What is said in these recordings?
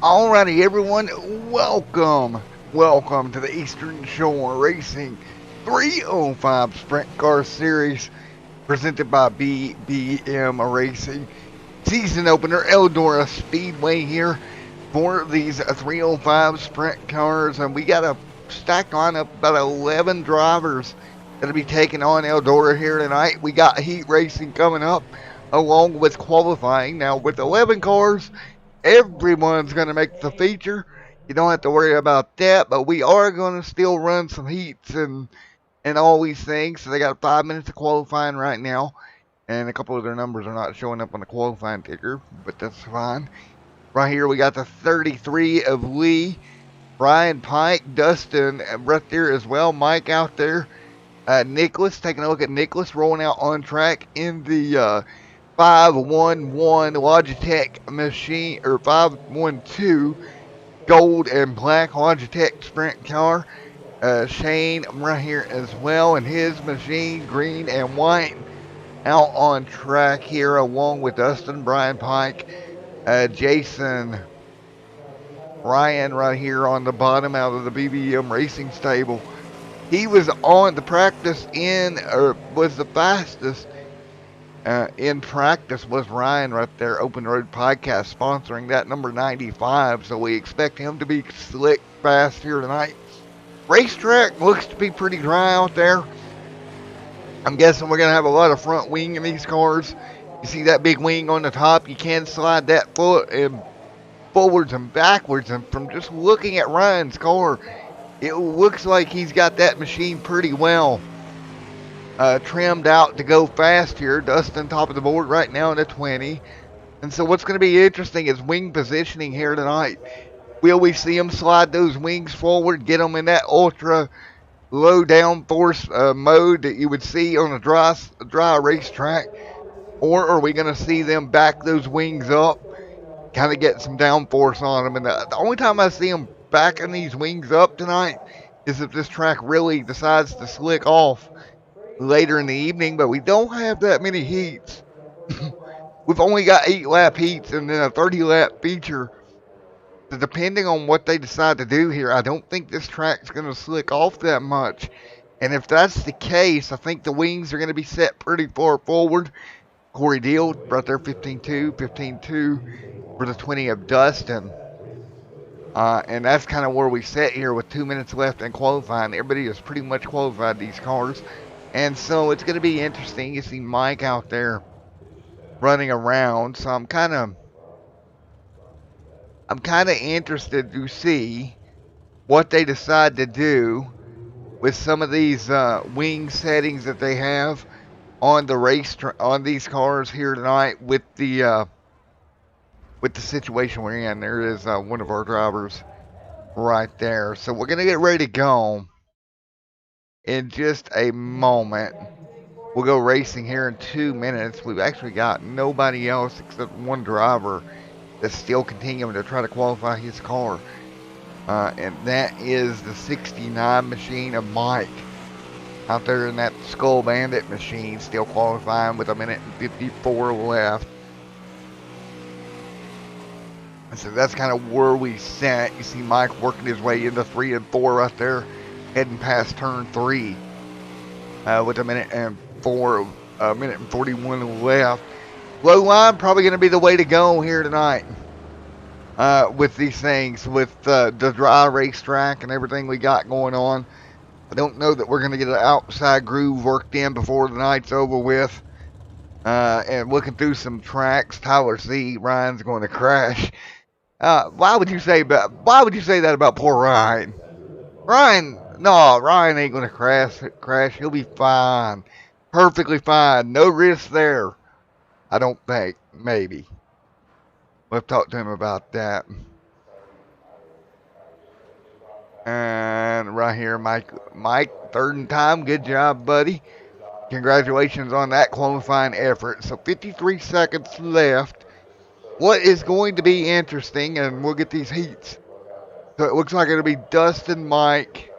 Alrighty, everyone, welcome to the Eastern Shore Racing 305 Sprint Car Series presented by BBM Racing. Season opener, Eldora Speedway here for these 305 Sprint cars, and we got a stacked lineup, about 11 drivers that'll be taking on Eldora here tonight. We got heat racing coming up along with qualifying. Now, with 11 cars, everyone's going to make the feature. You don't have to worry about that, but we are going to still run some heats and all these things. So they got 5 minutes of qualifying right now, and a couple of their numbers are not showing up on the qualifying ticker, but that's fine. Right here we got the 33 of Lee, Brian Pike, Dustin right there as well, Mike out there, Nicholas, taking a look at Nicholas rolling out on track in the 511 Logitech machine, or 512 gold and black Logitech sprint car. Shane right here as well, and his machine, green and white, out on track here along with Dustin, Brian Pike, Jason, Ryan right here on the bottom out of the BBM Racing stable. He was on the practice or was the fastest in practice was Ryan right there, Open Road Podcast, sponsoring that number 95. So we expect him to be slick fast here tonight. Racetrack looks to be pretty dry out there. I'm guessing we're going to have a lot of front wing in these cars. You see that big wing on the top? You can slide that foot and forwards and backwards. And from just looking at Ryan's car, it looks like he's got that machine pretty well trimmed out to go fast here. Dustin top of the board right now in the 20. And so what's going to be interesting is wing positioning here tonight. Will we see him slide those wings forward, get them in that ultra low downforce mode that you would see on a dry racetrack? Or are we going to see them back those wings up, kind of get some downforce on them? And the only time I see them backing these wings up tonight is if this track really decides to slick off later in the evening, but we don't have that many heats. We've only got 8 lap heats and then a 30 lap feature. So depending on what they decide to do here, I don't think this track's going to slick off that much. And if that's the case, I think the wings are going to be set pretty far forward. Corey Deal right there, 15-2, 15-2 for the 20 of Dustin. And that's kind of where we sit here with 2 minutes left in qualifying. Everybody has pretty much qualified these cars. And so it's going to be interesting. You see Mike out there running around. So I'm kind of interested to see what they decide to do with some of these wing settings that they have on the on these cars here tonight with the situation we're in. There is one of our drivers right there. So we're going to get ready to go in just a moment. We'll go racing here in 2 minutes. We've actually got nobody else except one driver that's still continuing to try to qualify his car. And that is the 69 machine of Mike. Out there in that Skull Bandit machine, still qualifying with 1 minute and 54 left. And so that's kind of where we sat. You see Mike working his way into 3 and 4 right there, heading past turn 3 with 1 minute and 41 left. Low line probably going to be the way to go here tonight with these things, with the dry racetrack and everything we got going on. I don't know that we're going to get an outside groove worked in before the night's over with. And looking through some tracks, Tyler C. Ryan's going to crash. Why would you say that about poor Ryan? Ryan ain't going to crash. He'll be fine. Perfectly fine. No risk there. I don't think. Maybe. We'll talk to him about that. And right here, Mike, third and time. Good job, buddy. Congratulations on that qualifying effort. So 53 seconds left. What is going to be interesting, and we'll get these heats. So it looks like it'll be Dustin, Mike,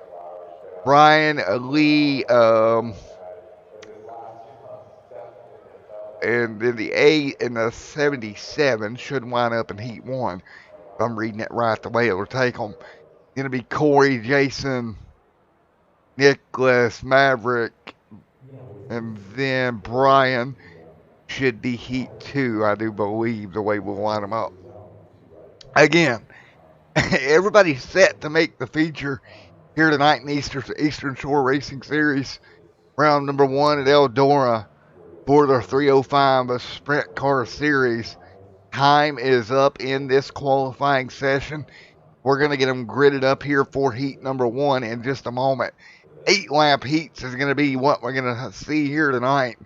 Brian, Lee, and then the 8 and the 77 should wind up in heat 1. If I'm reading it right the way it will take them. Going to be Corey, Jason, Nicholas, Maverick, and then Brian should be Heat 2, I do believe, the way we'll line them up. Again, everybody's set to make the feature here tonight in Eastern Shore Racing Series. Round number 1 at Eldora for the 305 Sprint Car Series. Time is up in this qualifying session. We're going to get them gridded up here for heat number 1 in just a moment. 8-lap heats is going to be what we're going to see here tonight.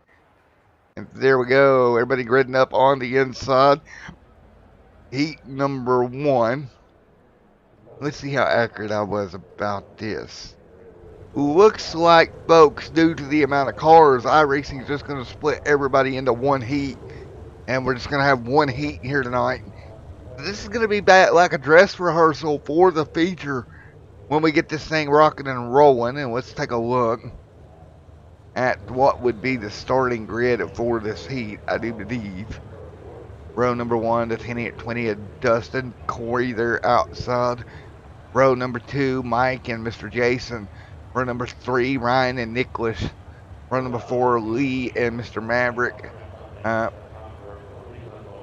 And there we go. Everybody gridding up on the inside. Heat number 1. Let's see how accurate I was about this. Looks like, folks, due to the amount of cars, iRacing is just going to split everybody into one heat. And we're just going to have one heat here tonight. This is going to be like a dress rehearsal for the feature when we get this thing rocking and rolling. And let's take a look at what would be the starting grid for this heat. I do believe row number 1, the 20 of Dustin, Corey, they're outside. Row number 2, Mike and Mr. Jason. Row number 3, Ryan and Nicholas. Row number 4, Lee and Mr. Maverick.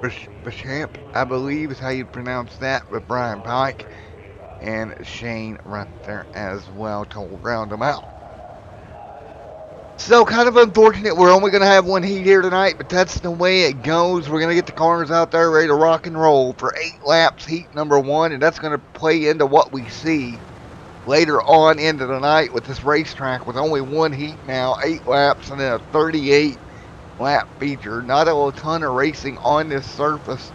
Bachamp, I believe is how you pronounce that, with Brian Pike. And Shane right there as well to round them out. So kind of unfortunate we're only going to have one heat here tonight, but that's the way it goes. We're going to get the cars out there ready to rock and roll for 8 laps, heat number 1, and that's going to play into what we see later on into the night with this racetrack with only one heat now, 8 laps, and then a 38-lap feature. Not a ton of racing on this surface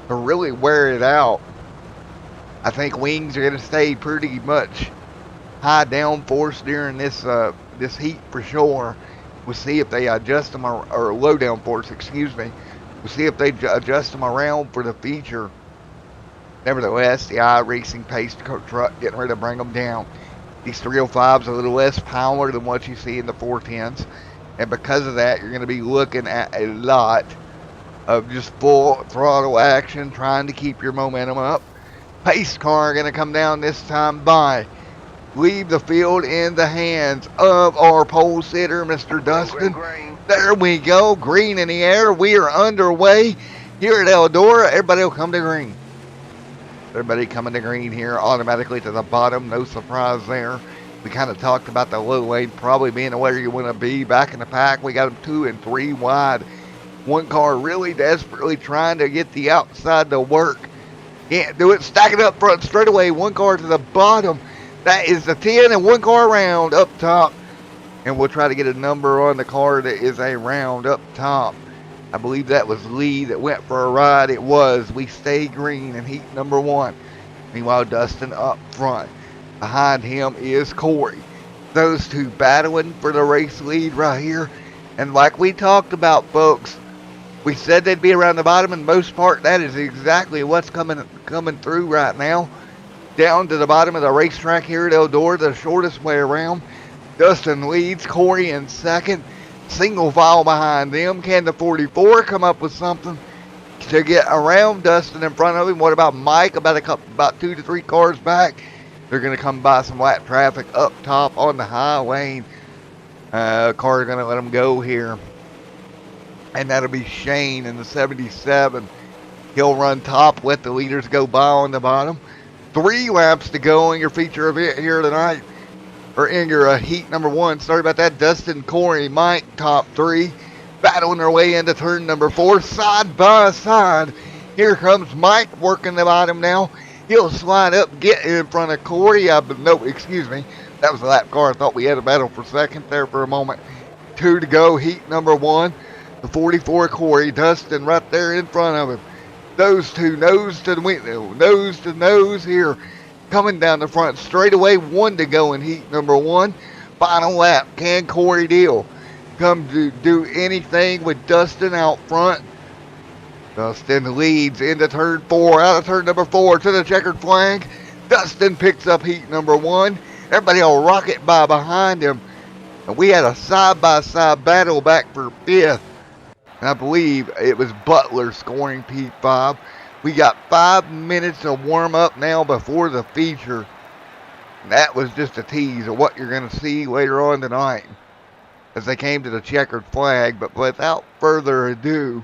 to really wear it out. I think wings are going to stay pretty much high downforce during this heat for sure. We'll see if they adjust them, or low downforce, excuse me. We'll see if they adjust them around for the feature. Nevertheless, the iRacing pace truck getting ready to bring them down. These 305s are a little less power than what you see in the 410s. And because of that, you're going to be looking at a lot of just full throttle action, trying to keep your momentum up. Pace car going to come down this time by. Leave the field in the hands of our pole sitter, Mr. Dustin. Green. There we go. Green in the air. We are underway here at Eldora. Everybody will come to green. Everybody coming to green here automatically to the bottom. No surprise there. We kind of talked about the low lane probably being where you want to be. Back in the pack, we got them 2 and 3 wide. One car really desperately trying to get the outside to work. Can't do it. Stacking up front straight away. One car to the bottom. That is the 10 and one car round up top. And we'll try to get a number on the car that is a round up top. I believe that was Lee that went for a ride. It was. We stay green in heat number 1. Meanwhile, Dustin up front. Behind him is Corey. Those two battling for the race lead right here. And like we talked about, folks, we said they'd be around the bottom, and most part that is exactly what's coming through right now. Down to the bottom of the racetrack here at Eldora, the shortest way around. Dustin leads, Corey in second. Single file behind them. Can the 44 come up with something to get around Dustin in front of him? What about Mike? About 2 to 3 cars back. They're going to come by some lap traffic up top on the high lane. Car's going to let them go here. And that'll be Shane in the 77. He'll run top, let the leaders go by on the bottom. 3 laps to go in your feature event here tonight. Or in your heat number 1. Sorry about that. Dustin, Corey, Mike, top 3. Battling their way into turn number 4. Side by side. Here comes Mike working the bottom now. He'll slide up, get in front of Corey. No, excuse me. That was a lap car. I thought we had a battle for second there for a moment. 2 to go. Heat number 1. The 44 Corey. Dustin right there in front of him. Those two nose to nose here. Coming down the front straight away. 1 to go in heat number 1. Final lap. Can Corey Deal come to do anything with Dustin out front? Dustin leads into turn 4. Out of turn number 4 to the checkered flag. Dustin picks up heat number 1. Everybody will rocket by behind him. And we had a side-by-side battle back for 5th. And I believe it was Butler scoring P5. We got 5 minutes to warm up now before the feature. That was just a tease of what you're going to see later on tonight as they came to the checkered flag. But without further ado,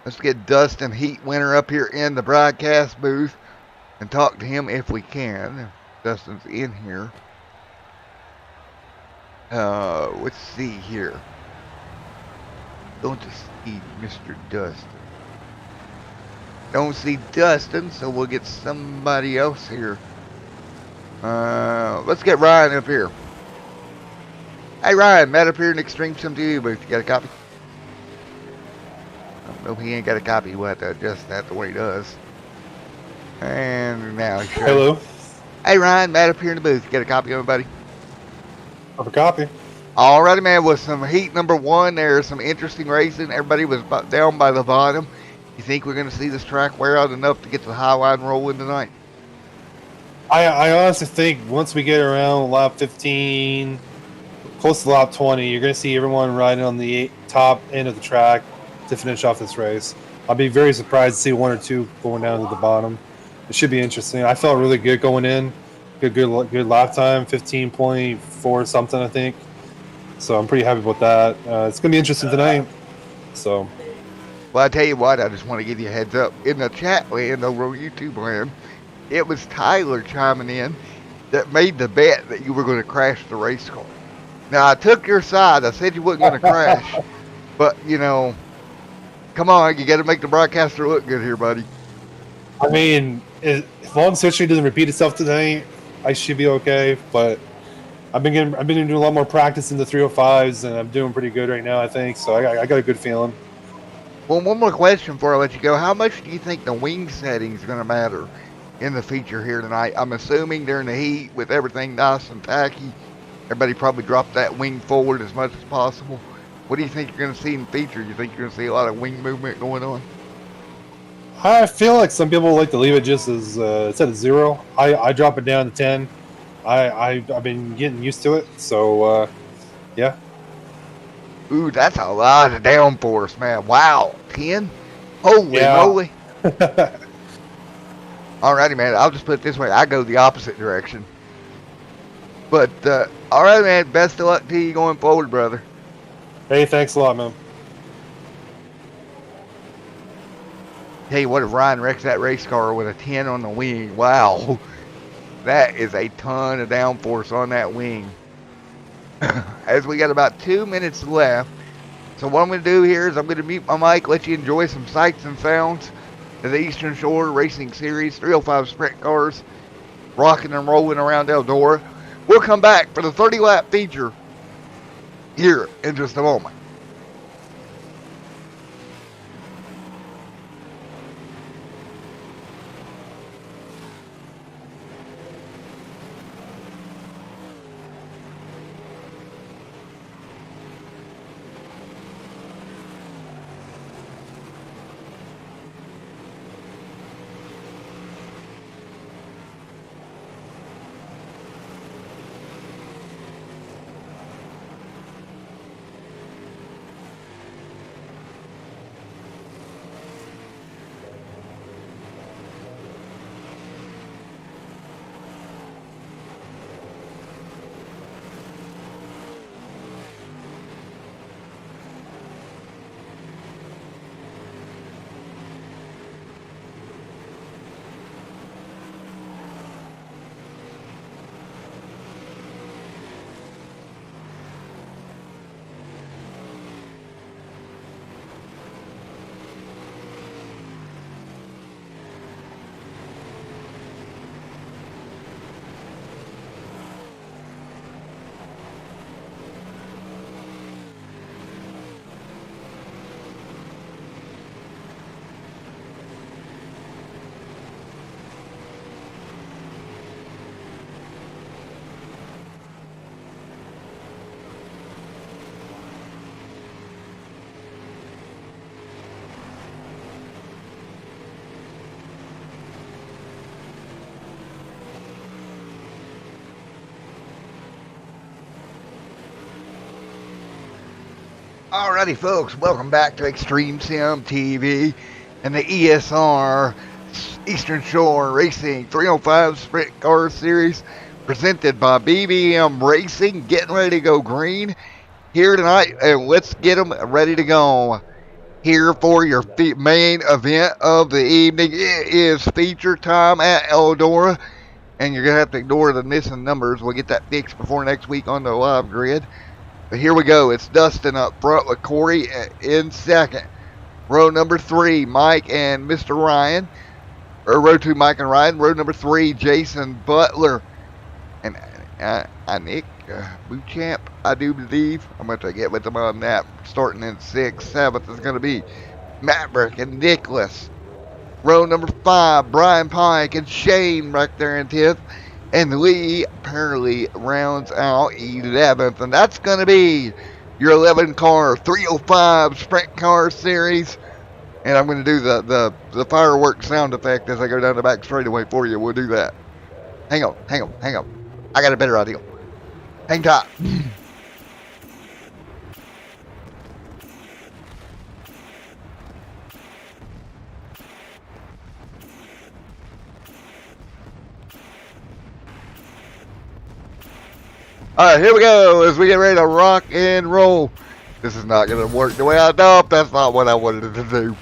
let's get Dustin Heat Winter up here in the broadcast booth and talk to him if we can. Dustin's in here. Let's see here. Don't see Mr. Dustin. Don't see Dustin, so we'll get somebody else here. Let's get Ryan up here. Hey Ryan, Matt up here in the Extreme Sim TV booth. You got a copy? I don't know if he ain't got a copy. We'll have to adjust that the way he does. And now he should. Hello. Hey Ryan, Matt up here in the booth. You got a copy of everybody? Have a copy. Alrighty, man. With some heat number one, there's some interesting racing. Everybody was down by the bottom. You think we're going to see this track wear out enough to get to the high line rolling tonight? I honestly think once we get around lap 15, close to lap 20, you're going to see everyone riding on the top end of the track to finish off this race. I'll be very surprised to see one or two going down to the bottom. It should be interesting. I felt really good going in. Good lap time, 15.4 something, I think. So I'm pretty happy about that. It's going to be interesting tonight. So, well, I tell you what, I just want to give you a heads up. In the chat land over on YouTube land, it was Tyler chiming in that made the bet that you were going to crash the race car. Now, I took your side. I said you wasn't going to crash. But, you know, come on, you got to make the broadcaster look good here, buddy. I mean, as long as history doesn't repeat itself tonight, I should be okay. But I've been doing a lot more practice in the 305s, and I'm doing pretty good right now, I think. So I got a good feeling. Well, one more question before I let you go. How much do you think the wing settings are going to matter in the feature here tonight? I'm assuming during the heat with everything nice and tacky, everybody probably dropped that wing forward as much as possible. What do you think you're going to see in the feature? You think you're going to see a lot of wing movement going on? I feel like some people like to leave it just as set at 0. I drop it down to 10. I've been getting used to it, so yeah. Ooh, that's a lot of downforce, man. Wow, 10? Holy moly. Alrighty, man. I'll just put it this way. I go the opposite direction. But, alright, man. Best of luck to you going forward, brother. Hey, thanks a lot, man. Tell you what, if Ryan wrecks that race car with a 10 on the wing, wow. That is a ton of downforce on that wing. As we got about 2 minutes left. So what I'm going to do here is I'm going to mute my mic, let you enjoy some sights and sounds of the Eastern Shore Racing Series 305 sprint cars rocking and rolling around Eldora. We'll come back for the 30-lap feature here in just a moment. Alrighty, folks, welcome back to Extreme Sim TV and the ESR Eastern Shore Racing 305 Sprint Car Series presented by BBM Racing. Getting ready to go green here tonight, and let's get them ready to go. Here for your main event of the evening. It is feature time at Eldora, and you're going to have to ignore the missing numbers. We'll get that fixed before next week on the live grid. But here we go. It's Dustin up front with Corey in second. Row number 3, Mike and Mr. Ryan. Or row 2, Mike and Ryan. Row number 3, Jason Butler. And Nick Bootchamp, I do believe. I'm going to get with them on that. Starting in 6th, 7th is going to be Maverick and Nicholas. Row number 5, Brian Pike and Shane right there in 10th. And Lee apparently rounds out 11th. And that's going to be your 11 car 305 Sprint Car Series. And I'm going to do the fireworks sound effect as I go down the back straightaway for you. We'll do that. Hang on. I got a better idea. Hang tight. All right, here we go as we get ready to rock and roll. This is not going to work the way I thought. That's not what I wanted to do.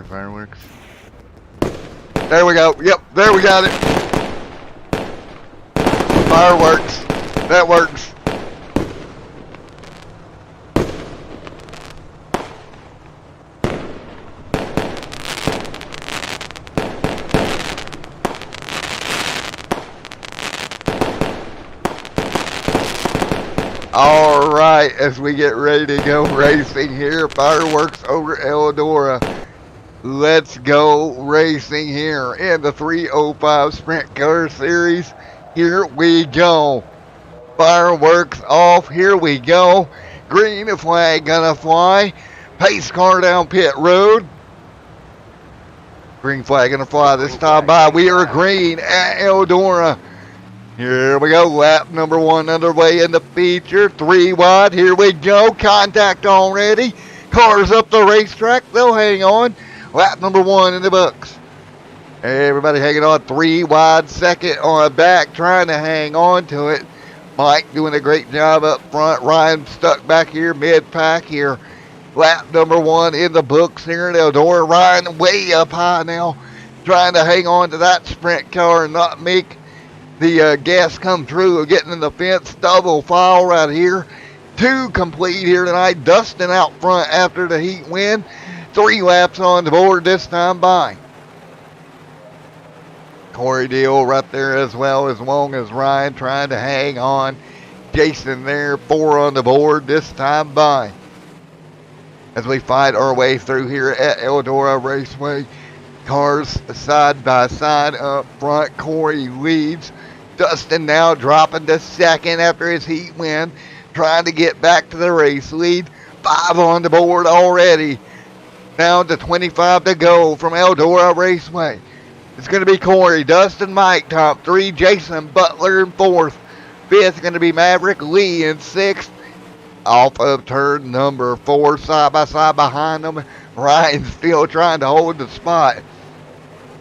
Fireworks. There we go. Yep, there we got it. Fireworks. That works. All right, as we get ready to go racing here, fireworks over Eldora. Let's go racing here in the 305 Sprint Car Series. Here we go. Fireworks off. Here we go. Green flag gonna fly. Pace car down pit road. Green flag gonna fly this time by. We are green at Eldora. Here we go, lap number 1 underway in the feature, 3 wide, here we go, contact already, cars up the racetrack, they'll hang on, lap number 1 in the books. Everybody hanging on, 3 wide, second on back, trying to hang on to it. Mike doing a great job up front, Ryan stuck back here, mid-pack here. Lap number 1 in the books here in Eldora, Ryan way up high now, trying to hang on to that sprint car and not make the gas come through, getting in the fence, double file right here. 2 complete here tonight. Dustin out front after the heat win. 3 laps on the board this time by. Corey Deal right there as well, as long as Ryan trying to hang on. Jason there, 4 on the board this time by. As we fight our way through here at Eldora Raceway. Cars side by side up front. Corey leads. Dustin now dropping to second after his heat win, trying to get back to the race lead. 5 on the board already. Down to 25 to go from Eldora Raceway. It's going to be Corey, Dustin, Mike, top 3, Jason Butler in 4th. 5th going to be Maverick, Lee in 6th. Off of turn number 4, side by side behind them. Ryan's still trying to hold the spot.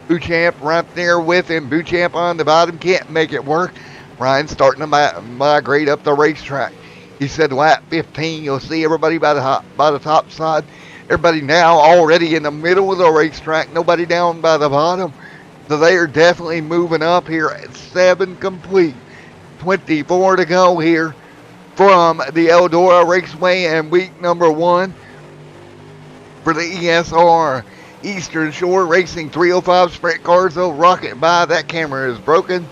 Bootchamp right there with him. Bootchamp on the bottom, can't make it work. Ryan starting to migrate up the racetrack. He said lap 15, you'll see everybody by the top side. Everybody now already in the middle of the racetrack. Nobody down by the bottom. So they are definitely moving up here at 7 complete. 24 to go here from the Eldora Raceway and week number 1 for the ESR. Eastern Shore Racing 305 Sprint Cars, though, rocking by. That camera is broken.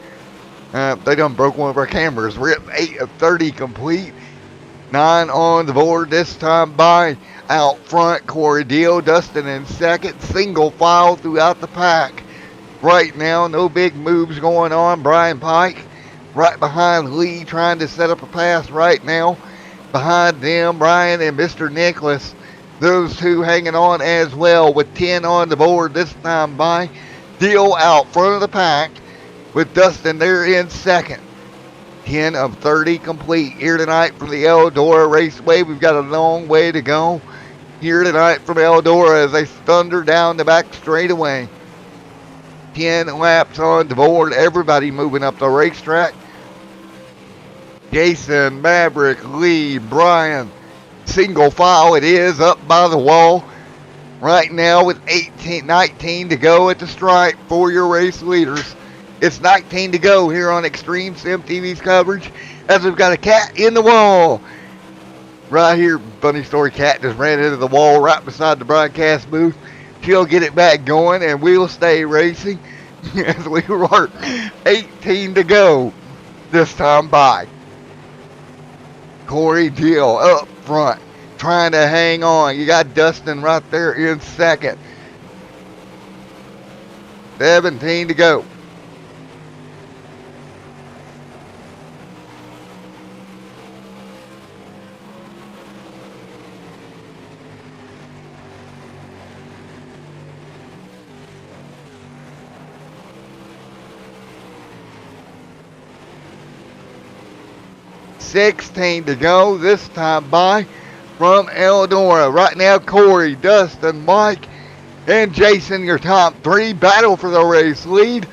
They done broke one of our cameras. We're at 8 of 30 complete. 9 on the board this time by. Out front, Corey Deal, Dustin in second. Single file throughout the pack. Right now, no big moves going on. Brian Pike right behind Lee, trying to set up a pass right now. Behind them, Brian and Mr. Nicholas. Those 2 hanging on as well with 10 on the board this time by. Deal out front of the pack with Dustin there in second. 10 of 30 complete here tonight from the Eldora Raceway. We've got a long way to go. here tonight from Eldora as they thunder down the back straightaway. 10 laps on the board. Everybody moving up the racetrack. Jason, Maverick, Lee, Brian. Single file it is up by the wall. Right now with 19 to go at the stripe for your race leaders. It's 19 to go here on Extreme Sim TV's coverage as we've got a cat in the wall. Right here, funny story, cat just ran into the wall right beside the broadcast booth. She'll get it back going and we'll stay racing as we are 18 to go this time by. Corey Deal up front, trying to hang on. You got Dustin right there in second. 17 to go. $16 to go this time by from Eldora. Right now, Corey, Dustin, Mike, and Jason, your top three. Battle for the race lead.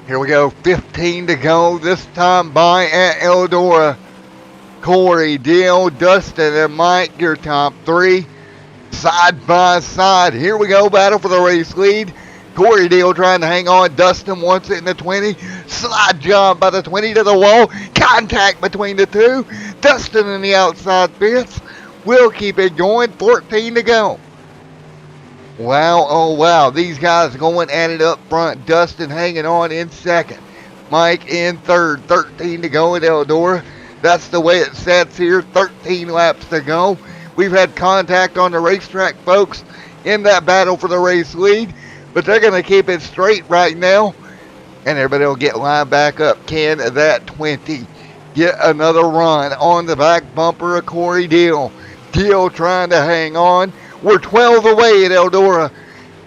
Here we go, 15 to go this time by at Eldora. Corey, Dale, Dustin, and Mike, your top three. Side by side. Here we go, battle for the race lead. Corey Deal trying to hang on. Dustin wants it in the 20. Slide job by the 20 to the wall. Contact between the two. Dustin in the outside fence. We'll keep it going. 14 to go. Wow, oh wow. These guys going at it up front. Dustin hanging on in second. Mike in third. 13 to go at Eldora. That's the way it sets here. 13 laps to go. We've had contact on the racetrack, folks, in that battle for the race lead. But they're going to keep it straight right now. And everybody will get lined back up. Can that 20 get another run on the back bumper of Corey Deal? Deal trying to hang on. We're 12 away at Eldora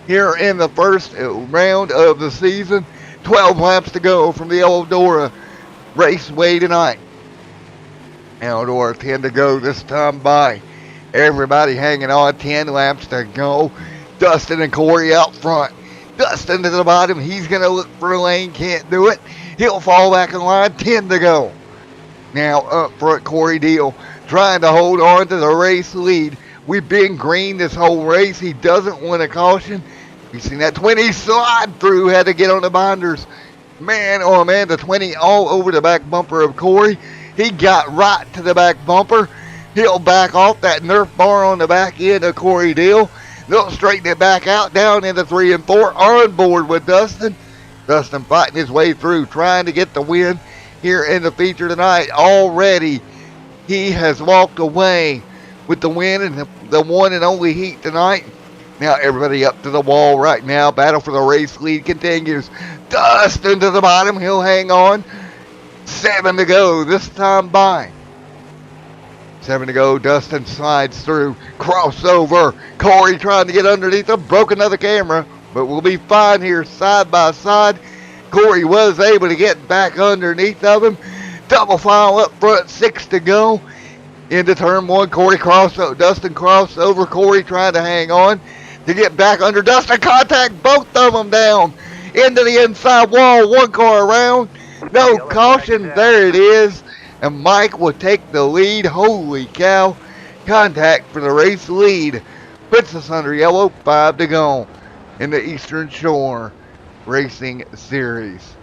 here in the first round of the season. 12 laps to go from the Eldora Raceway tonight. Eldora 10 to go this time by. Everybody hanging on. 10 laps to go. Dustin and Corey out front. Dustin to the bottom. He's going to look for a lane. Can't do it. He'll fall back in line. 10 to go. Now up front, Corey Deal trying to hold on to the race lead. We've been green this whole race. He doesn't want a caution. You seen that 20 slide through. Had to get on the binders. Man, oh man, the 20 all over the back bumper of Corey. He got right to the back bumper. He'll back off that Nerf bar on the back end of Corey Deal. They'll straighten it back out, down into 3 and 4, on board with Dustin. Dustin fighting his way through, trying to get the win here in the feature tonight. Already, he has walked away with the win in the one and only heat tonight. Now everybody up to the wall right now. Battle for the race lead continues. Dustin to the bottom. He'll hang on. 7 to go this time by. 7 to go. Dustin slides through. Crossover. Corey trying to get underneath him. Broke another camera. But we'll be fine here side by side. Corey was able to get back underneath of him. Double file up front. 6 to go. Into turn 1. Corey crossover. Dustin crossover. Corey trying to hang on to get back under Dustin. Contact both of them down. Into the inside wall. One car around. No caution. There it is. And Mike will take the lead. Holy cow. Contact for the race lead. Puts us under yellow. 5 to go in the Eastern Shore Racing Series.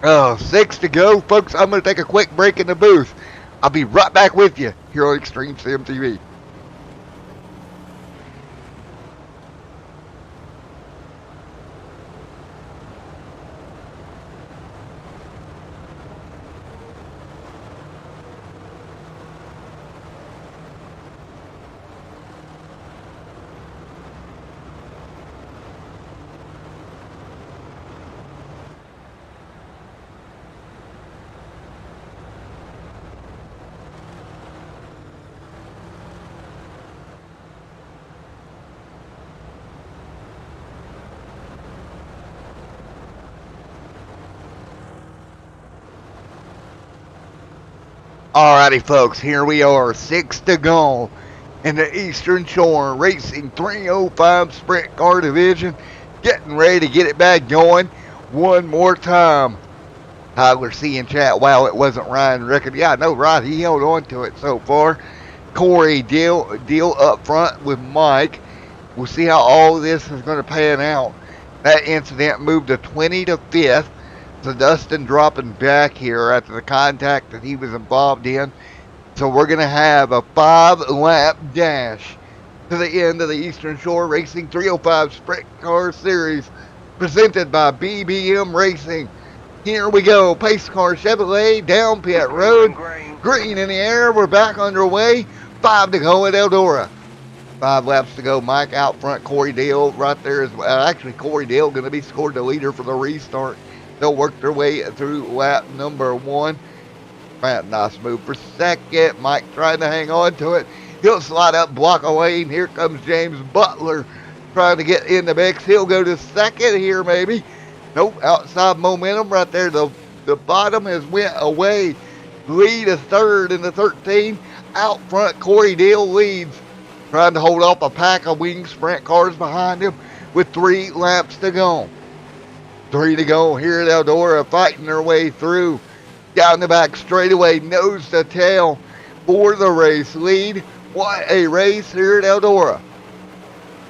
6 to go, folks. I'm going to take a quick break in the booth. I'll be right back with you here on Extreme Sim TV. Alrighty, folks, here we are, 6 to go in the Eastern Shore Racing 305 Sprint Car Division. Getting ready to get it back going one more time. Tyler C in chat, wow, it wasn't Ryan Rickard. Yeah, no, right, he held on to it so far. Corey deal up front with Mike. We'll see how all this is going to pan out. That incident moved to 20 to 5th. So Dustin dropping back here after the contact that he was involved in. So we're going to have a 5-lap dash to the end of the Eastern Shore Racing 305 Sprint Car Series presented by BBM Racing. Here we go. Pace car Chevrolet down pit road. Green in the air. We're back underway. 5 to go at Eldora. 5 laps to go. Mike out front. Corey Dale right there as well. Actually, Corey Dale going to be scored the leader for the restart. They'll work their way through lap number 1. Nice move for second. Mike trying to hang on to it. He'll slide up, block a lane. Here comes James Butler trying to get in the mix. He'll go to second here maybe. Nope, outside momentum right there. The bottom has went away. Lead is third in the 13. Out front, Corey Dale leads. Trying to hold off a pack of wing sprint cars behind him with 3 laps to go. 3 to go here at Eldora, fighting their way through. Down the back straightaway, nose to tail for the race lead. What a race here at Eldora.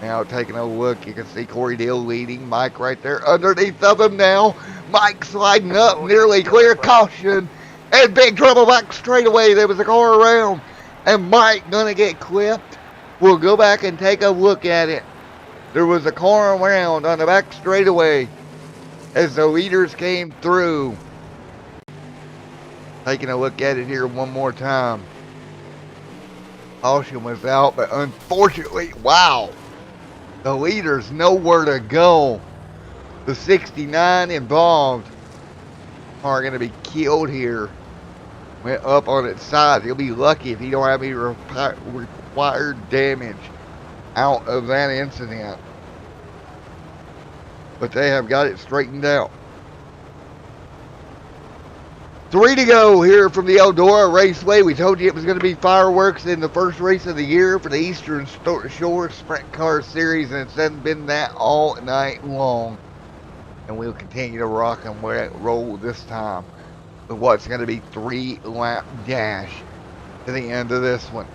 Now taking a look, you can see Corey Dale leading. Mike right there underneath of him now. Mike sliding up, nearly clear. Caution. And big trouble back straightaway. There was a car around. And Mike gonna get clipped. We'll go back and take a look at it. There was a car around on the back straightaway as the leaders came through. Taking a look at it here one more time. Caution was out, but unfortunately, wow, the leaders nowhere to go. The 69 involved are going to be killed here. Went up on its side. He'll be lucky if he don't have any required damage out of that incident. But they have got it straightened out. 3 to go here from the Eldora Raceway. We told you it was going to be fireworks in the first race of the year for the Eastern Shore Sprint Car Series, and it's been that all night long. And we'll continue to rock and roll this time with what's going to be 3-lap dash to the end of this one.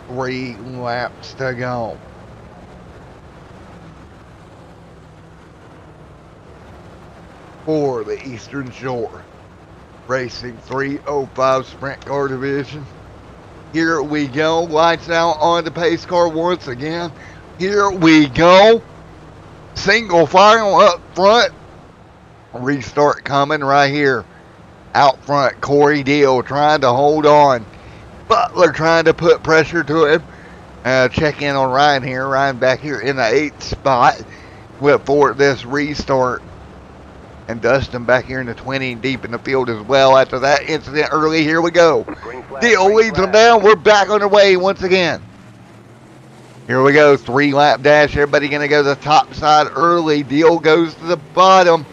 Three laps to go. For the Eastern Shore Racing 305 Sprint Car Division. Here we go. Lights out on the pace car once again. Here we go. Single file up front. Restart coming right here. Out front, Corey Deal trying to hold on. Butler trying to put pressure to him. Check in on Ryan here. Ryan back here in the 8th spot for this restart. And Dustin back here in the 20, deep in the field as well after that incident early. Here we go. Deal leads them down. We're back on the way once again. Here we go. 3-lap dash. Everybody going to go to the top side early. Deal goes to the bottom.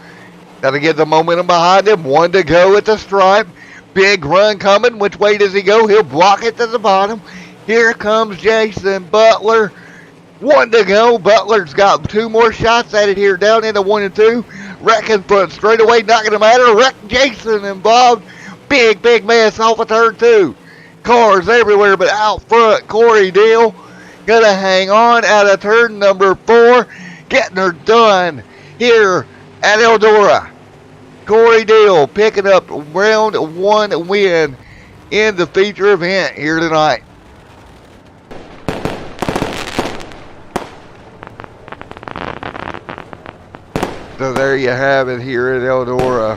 Got to get the momentum behind him. 1 to go at the stripe. Big run coming. Which way does he go? He'll block it to the bottom. Here comes Jason Butler. 1 to go. Butler's got 2 more shots at it here down into 1 and 2. Wrecking front straight away. Not going to matter. Wreck Jason involved. Big mess off of turn 2. Cars everywhere, but out front, Corey Deal going to hang on out of turn number 4. Getting her done here at Eldora. Corey Deal picking up round 1 win in the feature event here tonight. So there you have it here at Eldora.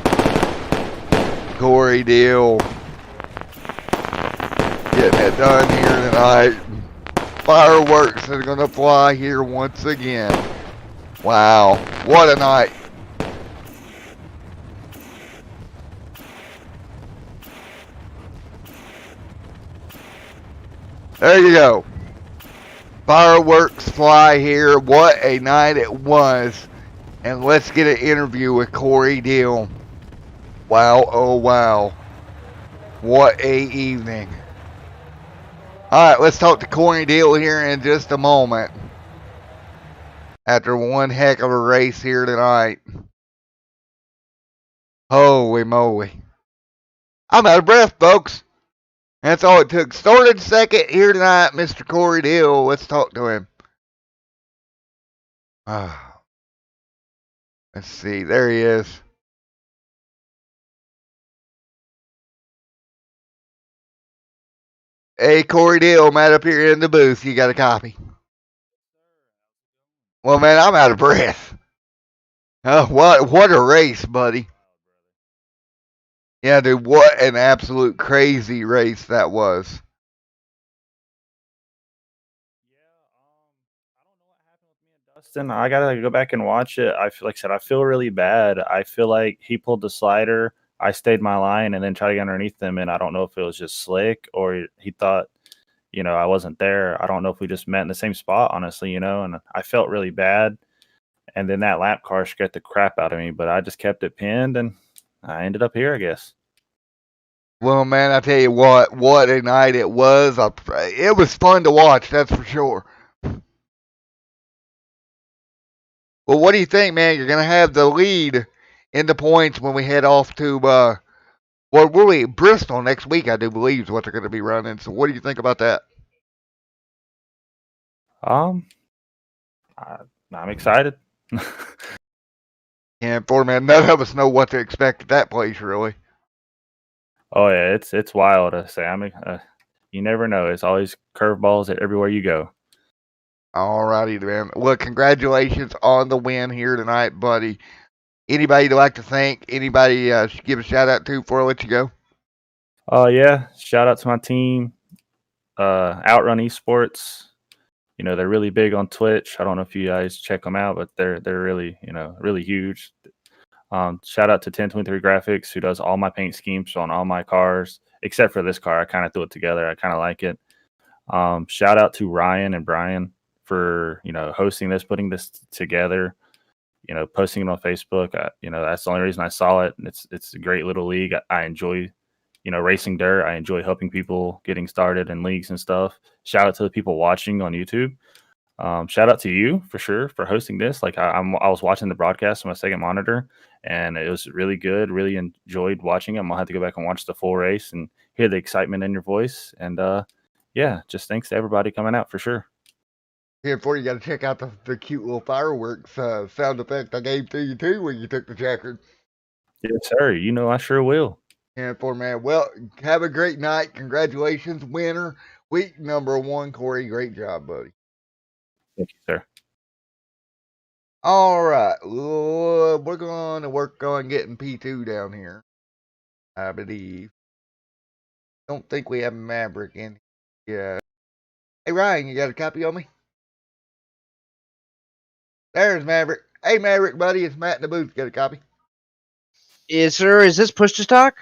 Corey Deal getting it done here tonight. Fireworks are going to fly here once again. Wow, what a night. There you go. Fireworks fly here. What a night it was And let's get an interview with Corey Deal. Wow, oh wow. What a evening. Alright, let's talk to Corey Deal here in just a moment. After one heck of a race here tonight. Holy moly. I'm out of breath, folks. That's all it took. Started second here tonight, Mr. Corey Deal. Let's talk to him. Let's see. There he is. Hey, Corey Deal, Matt up here in the booth. You got a copy? Well, man, I'm out of breath. What a race, buddy. Yeah, dude, what an absolute crazy race that was. Dustin, I gotta go back and watch it. I feel like I said, I feel really bad. I feel like he pulled the slider. I stayed my line and then tried to get underneath him, and I don't know if it was just slick or he thought, I wasn't there. I don't know if we just met in the same spot, honestly, and I felt really bad. And then that lap car scared the crap out of me, but I just kept it pinned and I ended up here, I guess. Well, man, I tell you what a night it was. It was fun to watch, that's for sure. Well, what do you think, man? You're going to have the lead in the points when we head off to, Bristol next week, I do believe, is what they're going to be running. So what do you think about that? I'm excited. Yeah, poor man, none of us know what to expect at that place, really. Oh yeah, it's wild to say. You never know. It's always curveballs everywhere you go. All righty, man. Well, congratulations on the win here tonight, buddy. Anybody you'd like to thank? Anybody give a shout out to before I let you go? Yeah. Shout out to my team, Outrun Esports. They're really big on Twitch. I don't know if you guys check them out, but they're really, really huge. Shout out to 1023 Graphics, who does all my paint schemes on all my cars, except for this car. I kind of threw it together. I kind of like it. Shout out to Ryan and Brian for hosting this, putting this together, posting it on Facebook. That's the only reason I saw it. It's a great little league. I enjoy racing dirt. I enjoy helping people getting started in leagues and stuff. Shout out to the people watching on YouTube. Shout out to you for sure for hosting this. Like I was watching the broadcast on my second monitor, and it was really good. Really enjoyed watching it. I'm gonna have to go back and watch the full race and hear the excitement in your voice. And yeah, just thanks to everybody coming out for sure. Here, before you got to check out the cute little fireworks sound effect I gave to you too when you took the checker. Yes, sir. I sure will. Yeah, poor man. Well, have a great night. Congratulations, winner. Week number 1, Corey. Great job, buddy. Thank you, sir. All right. We're going to work on getting P2 down here, I believe. Don't think we have Maverick in here. Hey, Ryan, you got a copy on me? There's Maverick. Hey, Maverick, buddy. It's Matt in the booth. Got a copy? Yes, sir. Is this push to talk?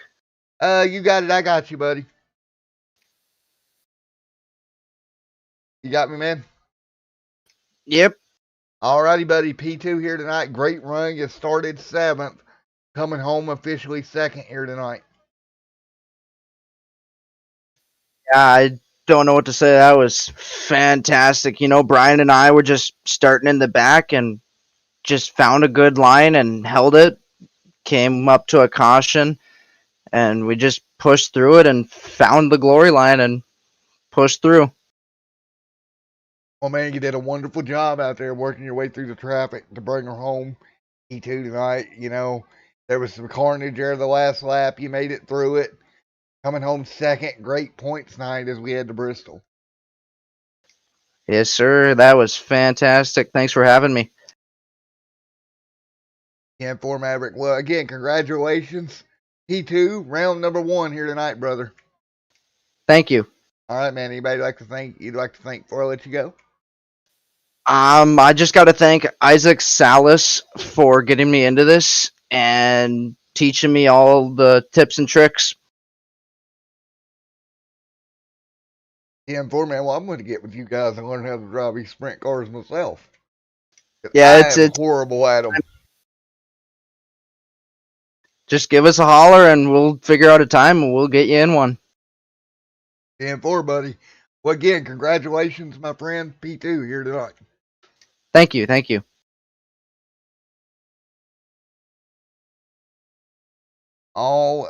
You got it. I got you, buddy. You got me, man? Yep. Alrighty, buddy. P2 here tonight. Great run. You started 7th. Coming home officially 2nd here tonight. Yeah, I don't know what to say. That was fantastic. Brian and I were just starting in the back and just found a good line and held it. Came up to a caution, and we just pushed through it and found the glory line and pushed through. Well, man, you did a wonderful job out there working your way through the traffic to bring her home. P2 tonight, there was some carnage there the last lap. You made it through it. Coming home 2nd. Great points night as we head to Bristol. Yes, sir. That was fantastic. Thanks for having me. Yeah, for Maverick. Well, again, congratulations. P2, round number 1 here tonight, brother. Thank you. All right, man. Anybody you'd like to thank before I let you go? I just got to thank Isaac Salas for getting me into this and teaching me all the tips and tricks. Yeah, for man. Well, I'm going to get with you guys and learn how to drive these sprint cars myself. Yeah, I am horrible at them. just give us a holler and we'll figure out a time and we'll get you in one. 10-4, buddy. Well, again, congratulations, my friend. P2 here tonight. Thank you. Thank you. All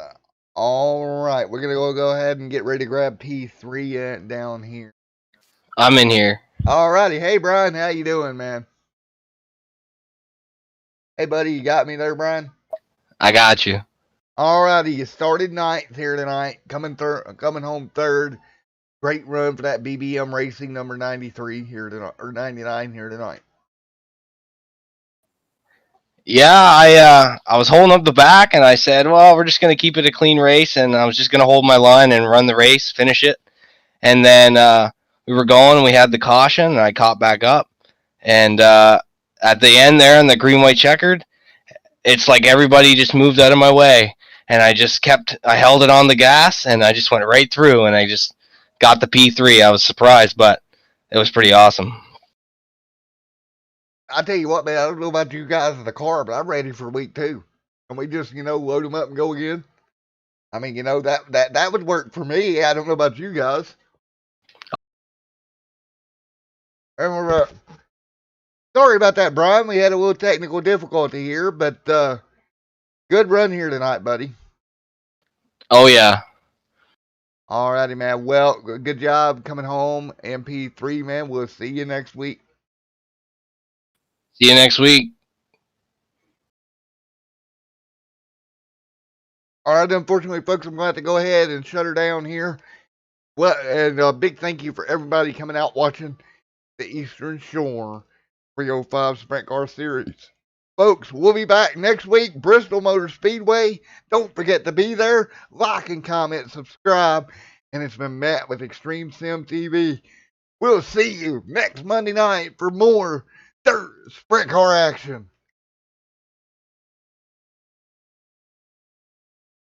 right. We're going to go ahead and get ready to grab P3 down here. I'm in here. All righty. Hey, Brian. How you doing, man? Hey, buddy. You got me there, Brian? I got you. All righty. You started ninth here tonight. Coming home third. Great run for that BBM Racing number 93 here tonight, or 99 here tonight. Yeah, I was holding up the back, and I said, well, we're just going to keep it a clean race, and I was just going to hold my line and run the race, finish it. And then we were going, and we had the caution, and I caught back up. And at the end there in the green-white checkered, it's like everybody just moved out of my way. And I held it on the gas, and I just went right through, and I just got the P3. I was surprised, but it was pretty awesome. I tell you what, man, I don't know about you guys in the car, but I'm ready for week 2. And we just, load them up and go again. I mean, that would work for me. I don't know about you guys. And we're, sorry about that, Brian. We had a little technical difficulty here, but good run here tonight, buddy. Oh, yeah. All righty, man. Well, good job coming home. MP3, man. We'll see you next week. See you next week. All right, unfortunately, folks, I'm going to have to go ahead and shut her down here. Well, and a big thank you for everybody coming out watching the Eastern Shore 305 Sprint Car Series. Folks, we'll be back next week, Bristol Motor Speedway. Don't forget to be there. Like and comment, subscribe. And it's been Matt with Extreme Sim TV. We'll see you next Monday night for more dirt sprint car action.